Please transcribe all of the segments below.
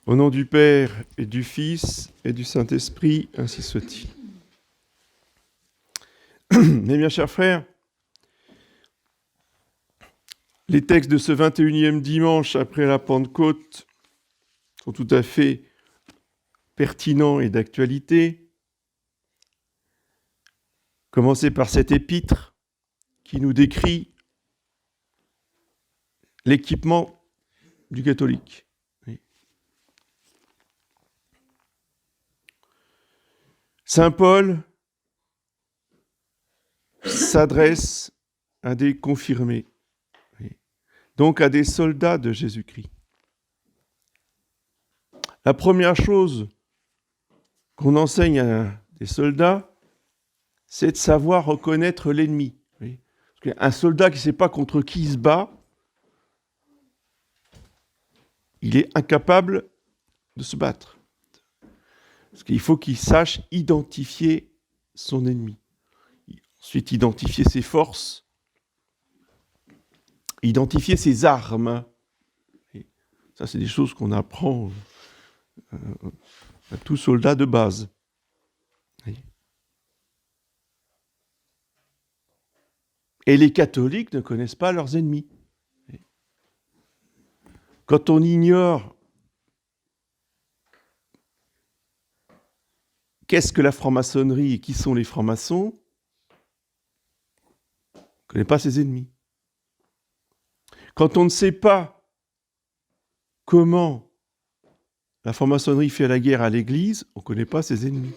Au nom du Père et du Fils et du Saint-Esprit, ainsi soit-il. Mes bien chers frères, les textes de ce 21e dimanche après la Pentecôte sont tout à fait pertinents et d'actualité. Commencez par cet épître qui nous décrit l'équipement du catholique. Saint Paul s'adresse à des confirmés, donc à des soldats de Jésus-Christ. La première chose qu'on enseigne à des soldats, c'est de savoir reconnaître l'ennemi. Parce qu'un soldat qui ne sait pas contre qui il se bat, il est incapable de se battre. Parce qu'il faut qu'il sache identifier son ennemi. Ensuite, identifier ses forces, identifier ses armes. Et ça, c'est des choses qu'on apprend à tout soldat de base. Et les catholiques ne connaissent pas leurs ennemis. Quand on ignore qu'est-ce que la franc-maçonnerie et qui sont les francs-maçons, on ne connaît pas ses ennemis. Quand on ne sait pas comment la franc-maçonnerie fait la guerre à l'Église, on ne connaît pas ses ennemis.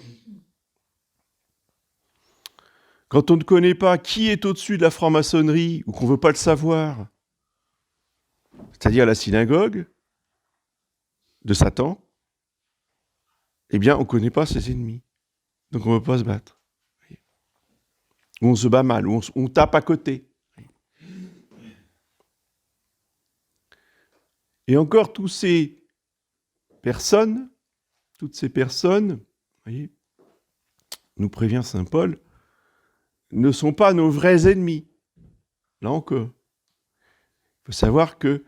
Quand on ne connaît pas qui est au-dessus de la franc-maçonnerie ou qu'on ne veut pas le savoir, c'est-à-dire la synagogue de Satan, eh bien, on ne connaît pas ses ennemis. Donc, on ne veut pas se battre. Ou on se bat mal, ou on tape à côté. Et encore, toutes ces personnes, voyez, nous prévient saint Paul, ne sont pas nos vrais ennemis. Là encore, il faut savoir que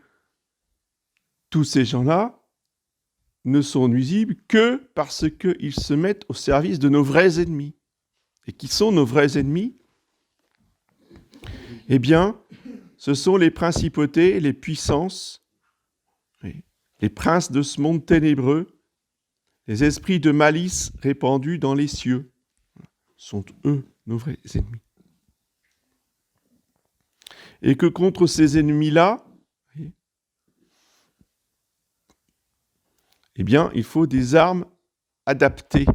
tous ces gens-là ne sont nuisibles que parce qu'ils se mettent au service de nos vrais ennemis. Et qui sont nos vrais ennemis ? Eh bien, ce sont les principautés, les puissances, les princes de ce monde ténébreux, les esprits de malice répandus dans les cieux. Sont eux nos vrais ennemis. Et que contre ces ennemis-là, eh bien, il faut des armes adaptées.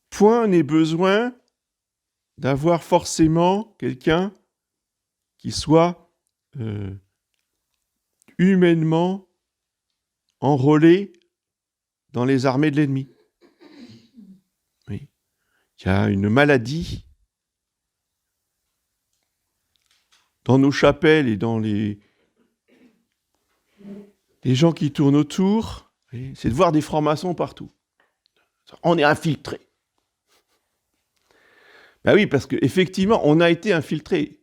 Point n'est besoin d'avoir forcément quelqu'un qui soit humainement enrôlé dans les armées de l'ennemi. Oui. Il y a une maladie dans nos chapelles et dans les gens qui tournent autour, c'est de voir des francs-maçons partout. On est infiltrés. Ben oui, parce qu'effectivement, on a été infiltrés.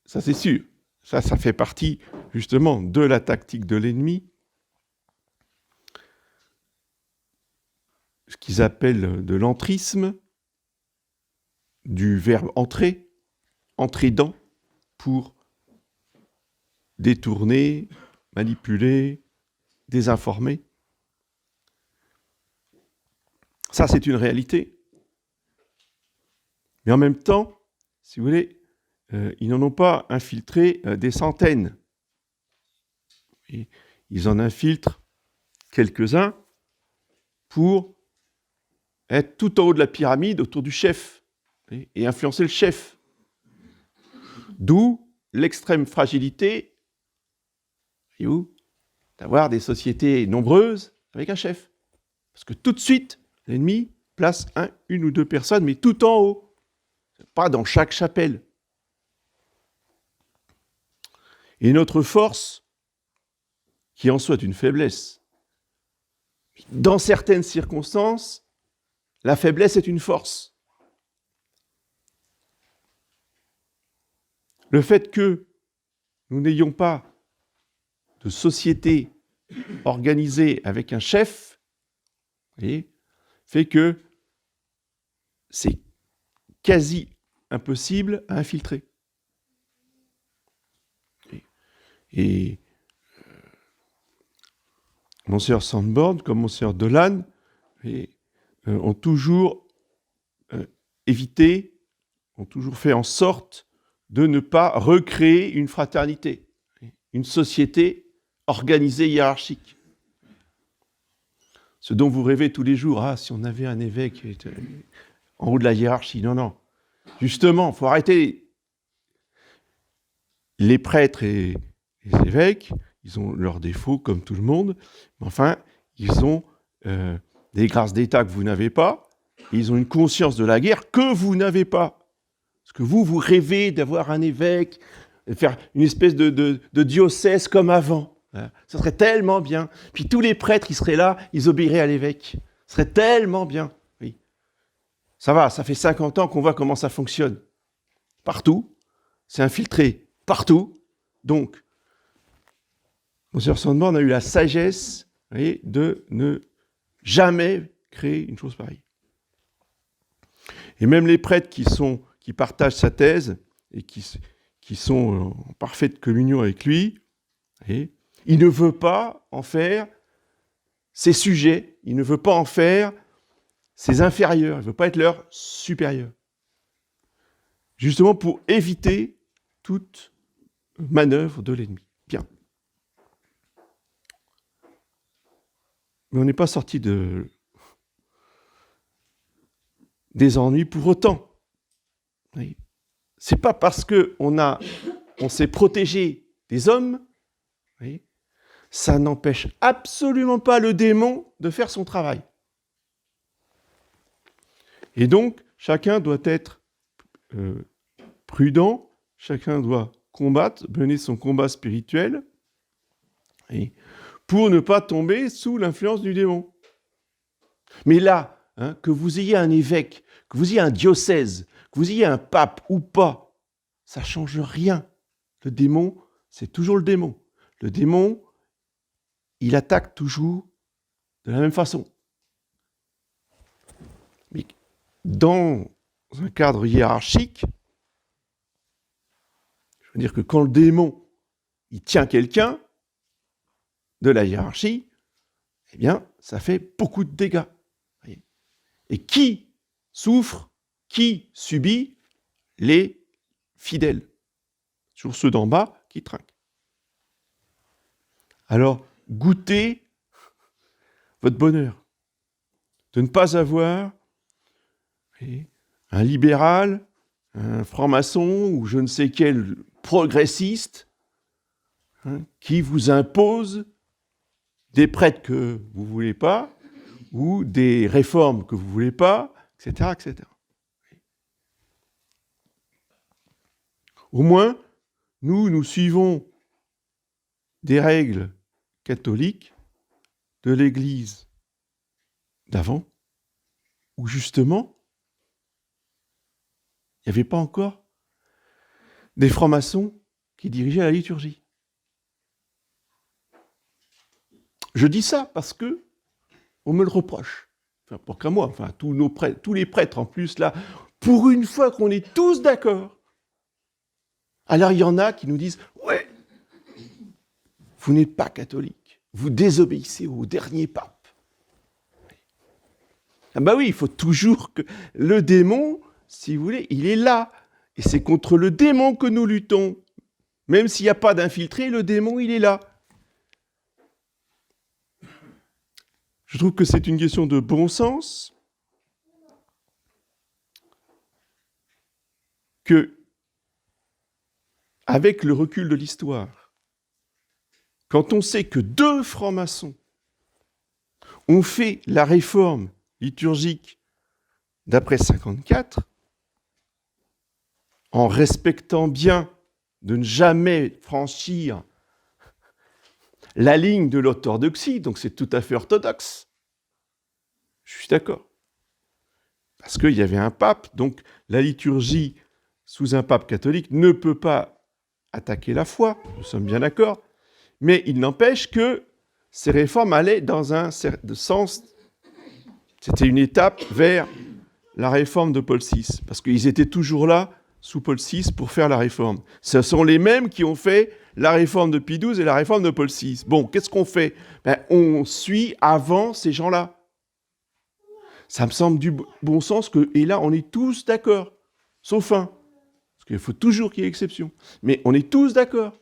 Ça, c'est sûr. Ça fait partie, justement, de la tactique de l'ennemi. Ce qu'ils appellent de l'entrisme, du verbe entrer, entrer dans, pour détourner, manipuler, désinformer. Ça, c'est une réalité. Mais en même temps, si vous voulez, ils n'en ont pas infiltré des centaines. Et ils en infiltrent quelques-uns pour être tout en haut de la pyramide autour du chef et influencer le chef. D'où l'extrême fragilité d'avoir des sociétés nombreuses avec un chef. Parce que tout de suite, l'ennemi place une ou deux personnes, mais tout en haut. Pas dans chaque chapelle. Et notre force, qui en soit une faiblesse, dans certaines circonstances, la faiblesse est une force. Le fait que nous n'ayons pas de société organisée avec un chef, vous voyez, fait que c'est quasi impossible à infiltrer. Et Monseigneur Sandborn, comme Monseigneur Dolan, ont toujours évité, ont toujours fait en sorte de ne pas recréer une fraternité, une société organisée hiérarchique. Ce dont vous rêvez tous les jours, si on avait un évêque en haut de la hiérarchie. Non, non. Justement, il faut arrêter. Les prêtres et les évêques, ils ont leurs défauts comme tout le monde, mais enfin, ils ont des grâces d'État que vous n'avez pas, et ils ont une conscience de la guerre que vous n'avez pas. Parce que vous rêvez d'avoir un évêque, de faire une espèce de diocèse comme avant. Ça serait tellement bien. Puis tous les prêtres, ils seraient là, ils obéiraient à l'évêque. Ce serait tellement bien. Oui. Ça va, ça fait 50 ans qu'on voit comment ça fonctionne. Partout, c'est infiltré. Partout. Donc, Monseigneur Sandborn a eu la sagesse, vous voyez, de ne jamais créer une chose pareille. Et même les prêtres qui partagent sa thèse et qui sont en parfaite communion avec lui, vous voyez, il ne veut pas en faire ses sujets, il ne veut pas en faire ses inférieurs, il ne veut pas être leur supérieur. Justement pour éviter toute manœuvre de l'ennemi. Bien. Mais on n'est pas sorti des ennuis pour autant. Oui. C'est pas parce qu'on s'est protégé des hommes, oui, ça n'empêche absolument pas le démon de faire son travail. Et donc, chacun doit être prudent, chacun doit combattre, mener son combat spirituel, oui, pour ne pas tomber sous l'influence du démon. Mais là, que vous ayez un évêque, que vous ayez un diocèse, que vous ayez un pape ou pas, ça ne change rien. Le démon, c'est toujours le démon. Le démon, il attaque toujours de la même façon. Mais dans un cadre hiérarchique, je veux dire que quand le démon, il tient quelqu'un de la hiérarchie, eh bien, ça fait beaucoup de dégâts. Et qui souffre, qui subit? Les fidèles. Sur ceux d'en bas qui trinquent. Alors, goûtez votre bonheur. De ne pas avoir un libéral, un franc-maçon ou je ne sais quel progressiste qui vous impose des prêtres que vous ne voulez pas ou des réformes que vous ne voulez pas, etc., etc. Au moins, nous suivons des règles catholiques de l'Église d'avant, où justement, il n'y avait pas encore des francs-maçons qui dirigeaient la liturgie. Je dis ça parce que on me le reproche. Enfin, pas qu'à moi, enfin, tous les prêtres en plus, là, pour une fois qu'on est tous d'accord. Alors il y en a qui nous disent « Ouais, vous n'êtes pas catholique, vous désobéissez au dernier pape. » Ah bah oui, il faut toujours que le démon, si vous voulez, il est là. Et c'est contre le démon que nous luttons. Même s'il n'y a pas d'infiltré, le démon, il est là. Je trouve que c'est une question de bon sens, que avec le recul de l'histoire, quand on sait que 2 francs-maçons ont fait la réforme liturgique d'après 54, en respectant bien de ne jamais franchir la ligne de l'orthodoxie, donc c'est tout à fait orthodoxe. Je suis d'accord. Parce qu'il y avait un pape, donc la liturgie sous un pape catholique ne peut pas attaquer la foi, nous sommes bien d'accord, Mais il n'empêche que ces réformes allaient dans un sens. C'était une étape vers la réforme de Paul VI, parce qu'ils étaient toujours là, sous Paul VI, pour faire la réforme. Ce sont les mêmes qui ont fait la réforme de Pie XII et la réforme de Paul VI. Bon, qu'est-ce qu'on fait ? On suit avant ces gens-là. Ça me semble du bon sens que, et là, on est tous d'accord, sauf un. Parce qu'il faut toujours qu'il y ait exception. Mais on est tous d'accord.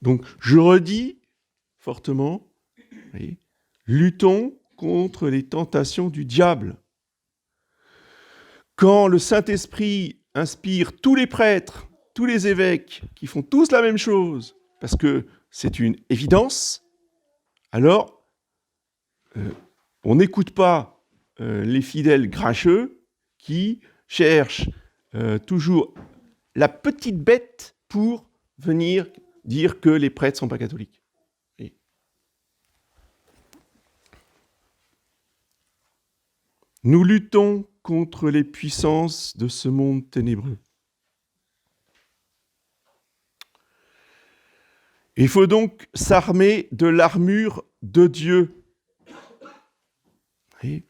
Donc, je redis fortement, voyez, luttons contre les tentations du diable. Quand le Saint-Esprit inspire tous les prêtres, tous les évêques, qui font tous la même chose, parce que c'est une évidence, alors on n'écoute pas les fidèles grincheux qui cherchent toujours la petite bête pour venir dire que les prêtres ne sont pas catholiques. Et nous luttons contre les puissances de ce monde ténébreux. Il faut donc s'armer de l'armure de Dieu. Et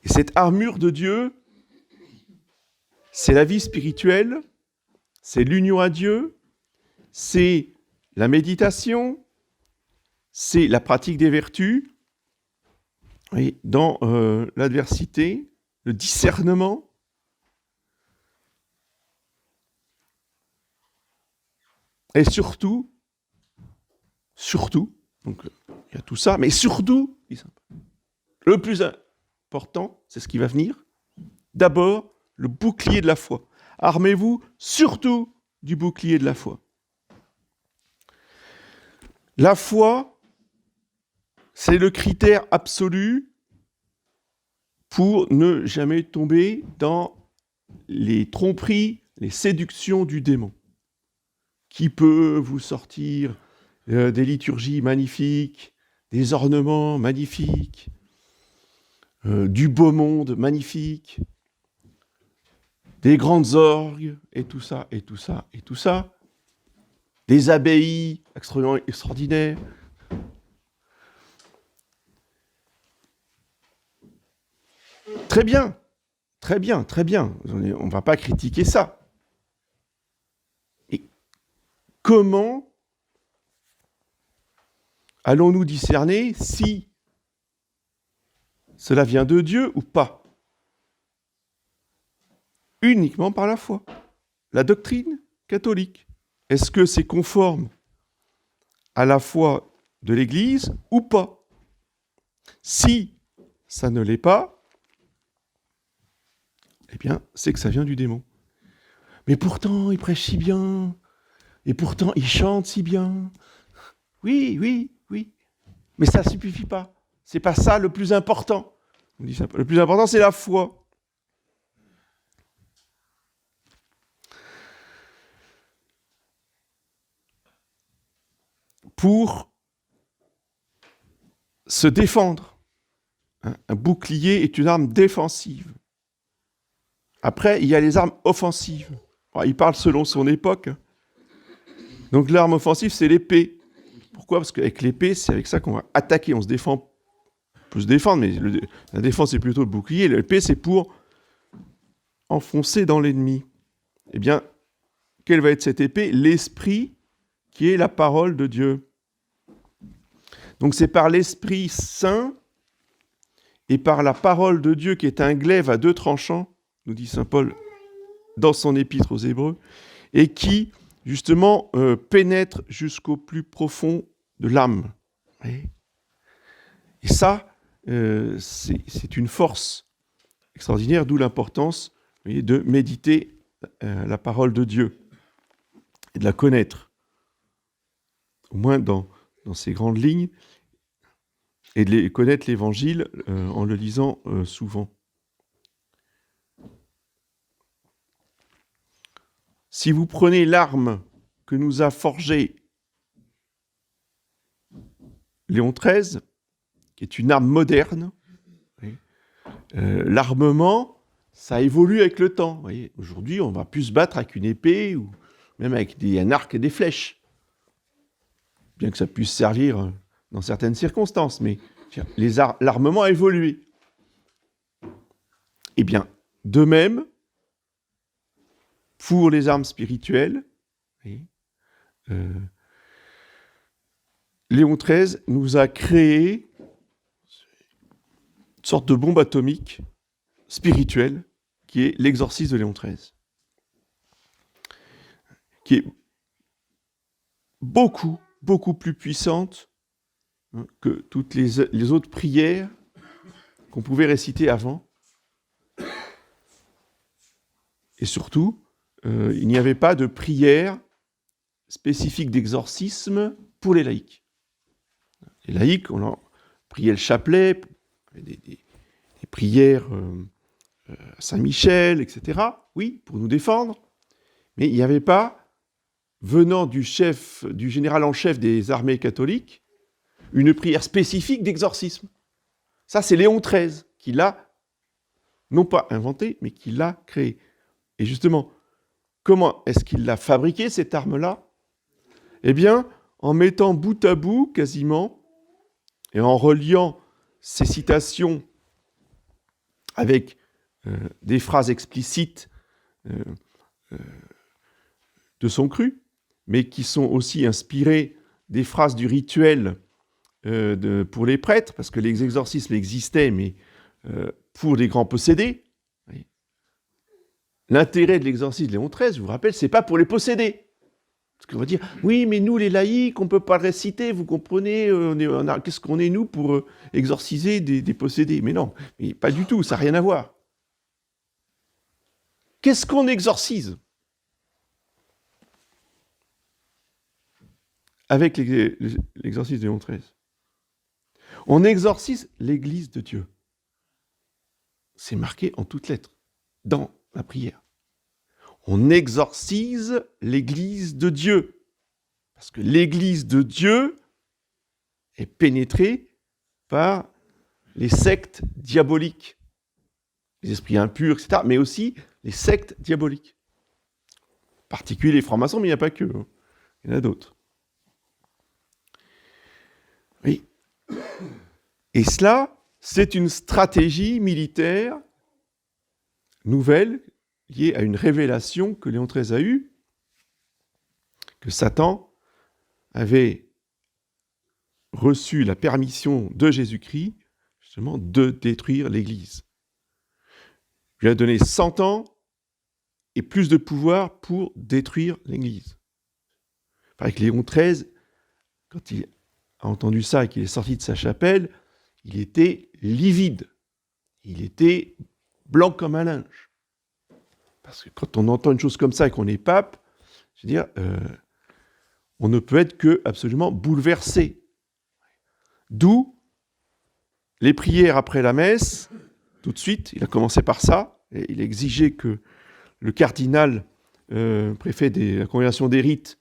cette armure de Dieu, c'est la vie spirituelle, c'est l'union à Dieu, c'est la méditation, c'est la pratique des vertus, et dans l'adversité, le discernement. Et surtout, donc il y a tout ça, mais surtout, le plus important, c'est ce qui va venir. D'abord, le bouclier de la foi. Armez-vous surtout du bouclier de la foi. La foi, c'est le critère absolu pour ne jamais tomber dans les tromperies, les séductions du démon, qui peut vous sortir des liturgies magnifiques, des ornements magnifiques, du beau monde magnifique, des grandes orgues, et tout ça, et tout ça, et tout ça, des abbayes extraordinaires. Très bien, très bien, très bien. On ne va pas critiquer ça. Et comment allons-nous discerner si cela vient de Dieu ou pas ? Uniquement par la foi. La doctrine catholique. Est-ce que c'est conforme à la foi de l'Église ou pas ? Si ça ne l'est pas, eh bien, c'est que ça vient du démon. Mais pourtant, il prêche si bien, et pourtant, il chante si bien. Oui, oui, oui. Mais ça ne suffit pas. C'est pas ça le plus important. On dit ça. Le plus important, c'est la foi. Pour se défendre, un bouclier est une arme défensive. Après, il y a les armes offensives. Alors, il parle selon son époque. Donc l'arme offensive, c'est l'épée. Pourquoi ? Parce qu'avec l'épée, c'est avec ça qu'on va attaquer. On se défend. On peut se défendre, mais la défense, c'est plutôt le bouclier. L'épée, c'est pour enfoncer dans l'ennemi. Eh bien, quelle va être cette épée ? L'esprit, qui est la parole de Dieu. Donc c'est par l'Esprit Saint et par la parole de Dieu, qui est un glaive à deux tranchants, nous dit saint Paul dans son épître aux Hébreux, et qui, justement, pénètre jusqu'au plus profond de l'âme. Et ça, c'est une force extraordinaire, d'où l'importance, de méditer la parole de Dieu et de la connaître, au moins dans ces grandes lignes, et de connaître l'Évangile en le lisant souvent. Si vous prenez l'arme que nous a forgée Léon XIII, qui est une arme moderne, l'armement, ça évolue avec le temps. Vous voyez, aujourd'hui, on va plus se battre avec une épée ou même avec un arc et des flèches. Bien que ça puisse servir dans certaines circonstances, mais l'armement a évolué. Eh bien, de même, pour les armes spirituelles, Léon XIII nous a créé une sorte de bombe atomique spirituelle qui est l'exorcisme de Léon XIII, qui est beaucoup, beaucoup plus puissante que toutes les autres prières qu'on pouvait réciter avant. Et surtout, il n'y avait pas de prière spécifique d'exorcisme pour les laïcs. Les laïcs, on leur priait le chapelet, des prières à Saint-Michel, etc. Oui, pour nous défendre. Mais il n'y avait pas, venant du général en chef des armées catholiques, une prière spécifique d'exorcisme. Ça, c'est Léon XIII qui l'a, non pas inventé, mais qui l'a créé. Et justement, comment est-ce qu'il l'a fabriqué, cette arme-là ? Eh bien, en mettant bout à bout, quasiment, et en reliant ces citations avec des phrases explicites de son cru, mais qui sont aussi inspirées des phrases du rituel pour les prêtres, parce que les exorcismes existaient, mais pour les grands possédés. L'intérêt de l'exorcisme de Léon XIII, je vous rappelle, c'est pas pour les possédés. Parce qu'on va dire, oui, mais nous, les laïcs, on ne peut pas le réciter, vous comprenez, qu'est-ce qu'on est, nous, pour exorciser des possédés ? Mais non, mais pas du tout, ça n'a rien à voir. Qu'est-ce qu'on exorcise avec l'exorcisme de Léon XIII ? On exorcise l'Église de Dieu. C'est marqué en toutes lettres, dans la prière. On exorcise l'Église de Dieu. Parce que l'Église de Dieu est pénétrée par les sectes diaboliques, les esprits impurs, etc., mais aussi les sectes diaboliques. En particulier les francs-maçons, mais il n'y a pas que. Il y en a d'autres. Oui. Et cela, c'est une stratégie militaire nouvelle liée à une révélation que Léon XIII a eue, que Satan avait reçu la permission de Jésus-Christ, justement, de détruire l'Église. Il lui a donné 100 ans et plus de pouvoir pour détruire l'Église. Il paraît que Léon XIII, quand il a entendu ça et qu'il est sorti de sa chapelle, il était livide. Il était blanc comme un linge. Parce que quand on entend une chose comme ça et qu'on est pape, je veux dire, on ne peut être que absolument bouleversé. D'où les prières après la messe, tout de suite, il a commencé par ça, et il exigeait que le cardinal, préfet de la congrégation des rites,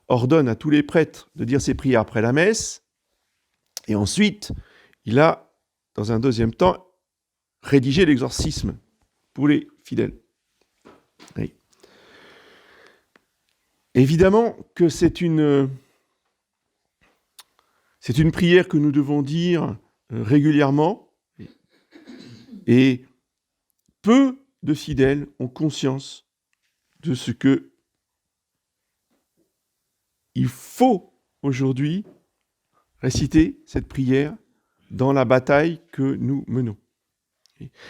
ordonne à tous les prêtres de dire ces prières après la messe, et ensuite, il a, dans un deuxième temps, rédigé l'exorcisme pour les fidèles. Oui. Évidemment que c'est une prière que nous devons dire régulièrement, et peu de fidèles ont conscience de ce que il faut aujourd'hui réciter cette prière dans la bataille que nous menons.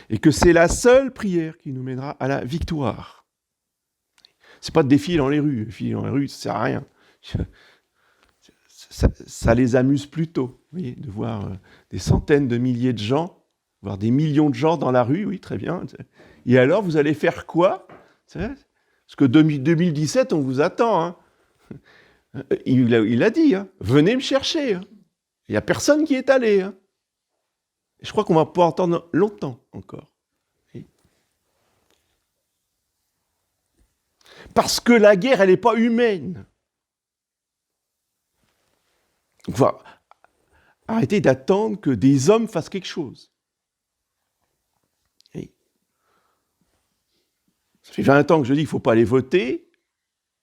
Et que c'est la seule prière qui nous mènera à la victoire. C'est pas de défiler dans les rues. Défiler dans les rues, ça sert à rien. Ça les amuse plutôt, vous voyez, de voir des centaines de milliers de gens, voir des millions de gens dans la rue, oui, très bien. Et alors, vous allez faire quoi ? Parce que 2017, on vous attend. Hein. Il a dit, hein, venez me chercher. Hein. Il n'y a personne qui est allé. Hein. Et je crois qu'on va pouvoir entendre longtemps encore. Parce que la guerre, elle n'est pas humaine. Donc, il faut arrêter d'attendre que des hommes fassent quelque chose. Ça fait 20 ans que je dis qu'il ne faut pas aller voter.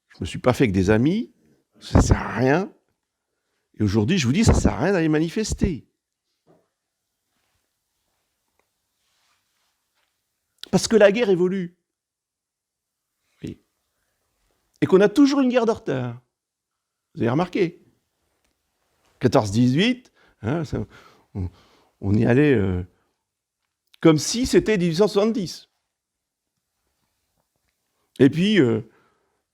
Je ne me suis pas fait que des amis. Ça ne sert à rien. Et aujourd'hui, je vous dis, ça ne sert à rien d'aller manifester. Parce que la guerre évolue. Oui. Et qu'on a toujours une guerre de retard. Vous avez remarqué 14-18, hein, on y allait comme si c'était 1870. Et puis,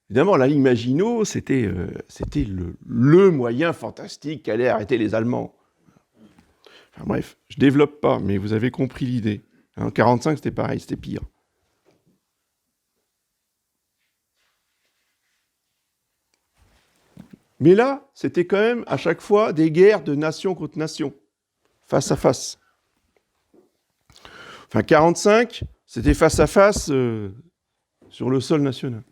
évidemment, la ligne Maginot, c'était le moyen fantastique qui allait arrêter les Allemands. Enfin, bref, je ne développe pas, mais vous avez compris l'idée. En 1945, c'était pareil, c'était pire. Mais là, c'était quand même à chaque fois des guerres de nation contre nation, face à face. Enfin, 1945, c'était face à face sur le sol national.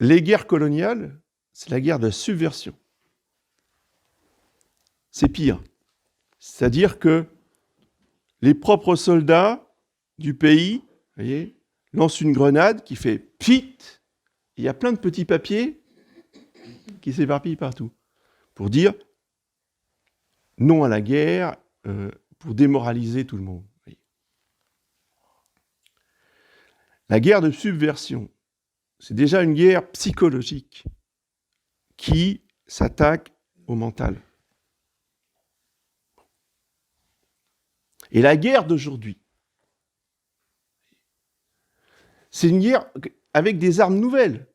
Les guerres coloniales, c'est la guerre de la subversion. C'est pire. C'est-à-dire que les propres soldats du pays, vous voyez, lancent une grenade qui fait pit. Il y a plein de petits papiers qui s'éparpillent partout pour dire non à la guerre, pour démoraliser tout le monde. La guerre de subversion, c'est déjà une guerre psychologique qui s'attaque au mental. Et la guerre d'aujourd'hui, c'est une guerre avec des armes nouvelles.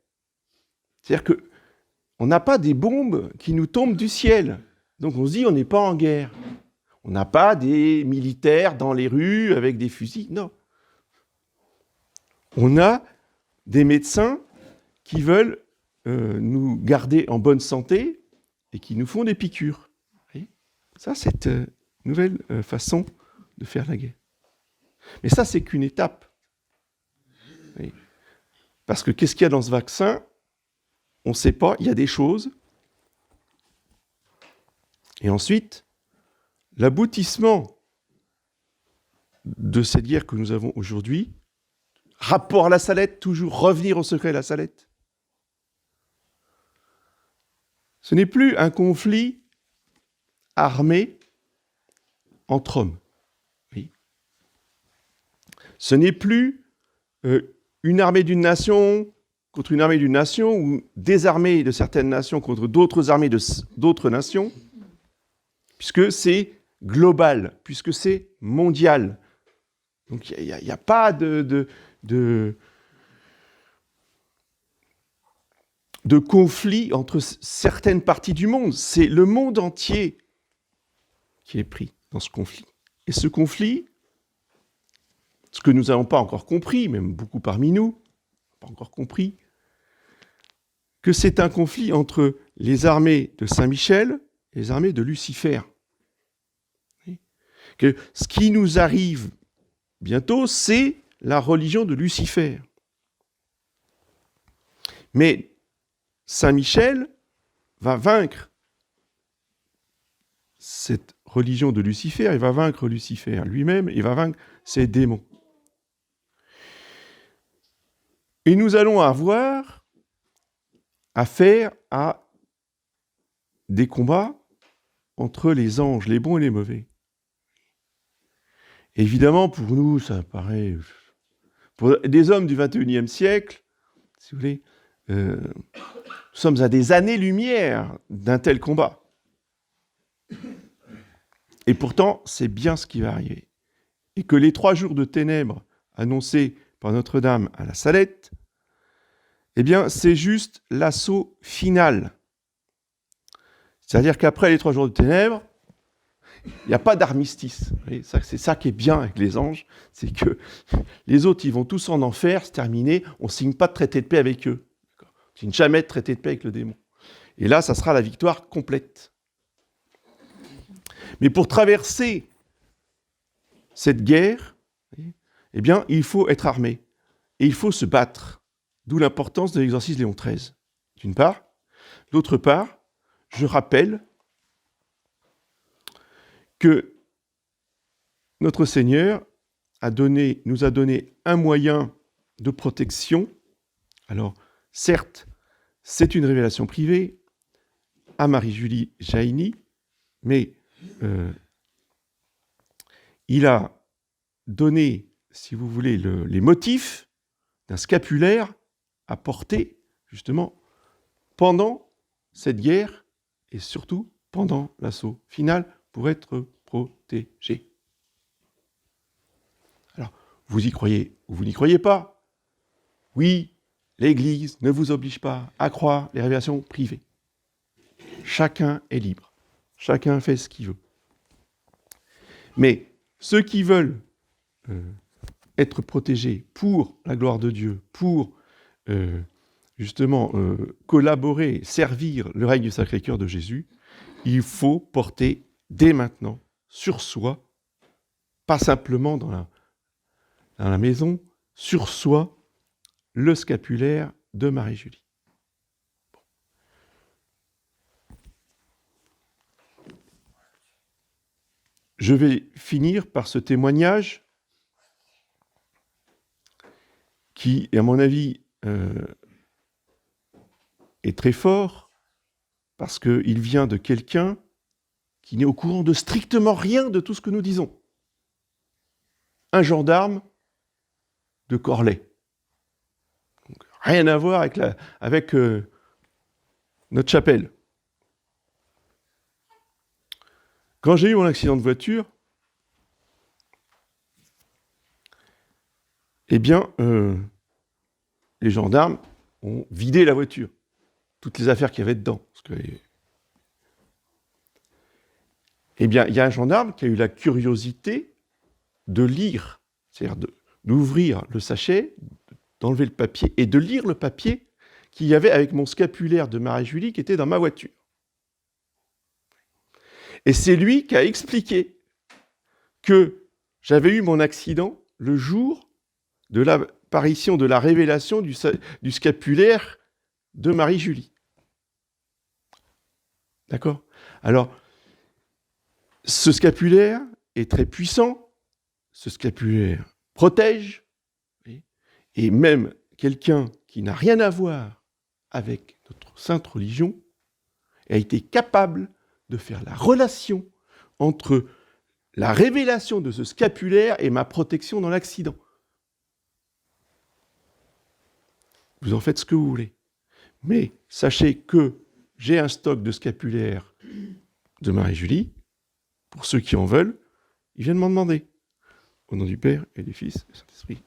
C'est-à-dire qu'on n'a pas des bombes qui nous tombent du ciel. Donc on se dit, on n'est pas en guerre. On n'a pas des militaires dans les rues avec des fusils. Non. On a des médecins qui veulent nous garder en bonne santé et qui nous font des piqûres. Vous voyez ? Ça, c'est une nouvelle façon de faire la guerre. Mais ça, c'est qu'une étape. Vous voyez ? Parce que qu'est-ce qu'il y a dans ce vaccin ? On ne sait pas, il y a des choses. Et ensuite, l'aboutissement de cette guerre que nous avons aujourd'hui, rapport à la Salette, toujours revenir au secret de la Salette, ce n'est plus un conflit armé entre hommes. Oui. Ce n'est plus une armée d'une nation contre une armée d'une nation, ou des armées de certaines nations contre d'autres armées d'autres nations, puisque c'est global, puisque c'est mondial. Donc il n'y a pas de conflit entre certaines parties du monde. C'est le monde entier qui est pris dans ce conflit. Et ce conflit, ce que nous n'avons pas encore compris, même beaucoup parmi nous, pas encore compris, que c'est un conflit entre les armées de Saint-Michel et les armées de Lucifer. Que ce qui nous arrive bientôt, c'est la religion de Lucifer. Mais Saint-Michel va vaincre cette religion de Lucifer, il va vaincre Lucifer lui-même, il va vaincre ses démons. Et nous allons avoir affaire à des combats entre les anges, les bons et les mauvais. Évidemment, pour nous, ça paraît... Pour des hommes du XXIe siècle, si vous voulez, nous sommes à des années-lumière d'un tel combat. Et pourtant, c'est bien ce qui va arriver. Et que les 3 jours de ténèbres annoncés par Notre-Dame à la Salette, eh bien, c'est juste l'assaut final. C'est-à-dire qu'après les 3 jours de ténèbres, il n'y a pas d'armistice. C'est ça qui est bien avec les anges, c'est que les autres, ils vont tous en enfer, c'est terminé, on ne signe pas de traité de paix avec eux. On ne signe jamais de traité de paix avec le démon. Et là, ça sera la victoire complète. Mais pour traverser cette guerre, eh bien, il faut être armé. Et il faut se battre. D'où l'importance de l'exorcisme Léon XIII, d'une part. D'autre part, je rappelle que notre Seigneur nous a donné un moyen de protection. Alors, certes, c'est une révélation privée à Marie-Julie Jaïni, mais il a donné, si vous voulez, les motifs d'un scapulaire à porter, justement, pendant cette guerre et surtout pendant l'assaut final pour être protégé. Alors, vous y croyez ou vous n'y croyez pas? Oui, l'Église ne vous oblige pas à croire les révélations privées. Chacun est libre. Chacun fait ce qu'il veut. Mais ceux qui veulent être protégés pour la gloire de Dieu, pour justement collaborer, servir le règne du Sacré-Cœur de Jésus, il faut porter dès maintenant sur soi, pas simplement dans la maison, sur soi, le scapulaire de Marie-Julie. Bon. Je vais finir par ce témoignage qui, à mon avis, est très fort parce qu'il vient de quelqu'un qui n'est au courant de strictement rien de tout ce que nous disons. Un gendarme de Corlay. Donc, rien à voir avec notre chapelle. Quand j'ai eu mon accident de voiture, eh bien, les gendarmes ont vidé la voiture. Toutes les affaires qu'il y avait dedans. Eh bien, il y a un gendarme qui a eu la curiosité de lire, c'est-à-dire d'ouvrir le sachet, d'enlever le papier et de lire le papier qu'il y avait avec mon scapulaire de Marie-Julie qui était dans ma voiture. Et c'est lui qui a expliqué que j'avais eu mon accident le jour de l'apparition, de la révélation du scapulaire de Marie-Julie. D'accord ? Alors, ce scapulaire est très puissant, ce scapulaire protège, et même quelqu'un qui n'a rien à voir avec notre sainte religion a été capable de faire la relation entre la révélation de ce scapulaire et ma protection dans l'accident. Vous en faites ce que vous voulez. Mais sachez que j'ai un stock de scapulaires de Marie-Julie. Pour ceux qui en veulent, ils viennent m'en demander. Au nom du Père et du Fils et du Saint-Esprit.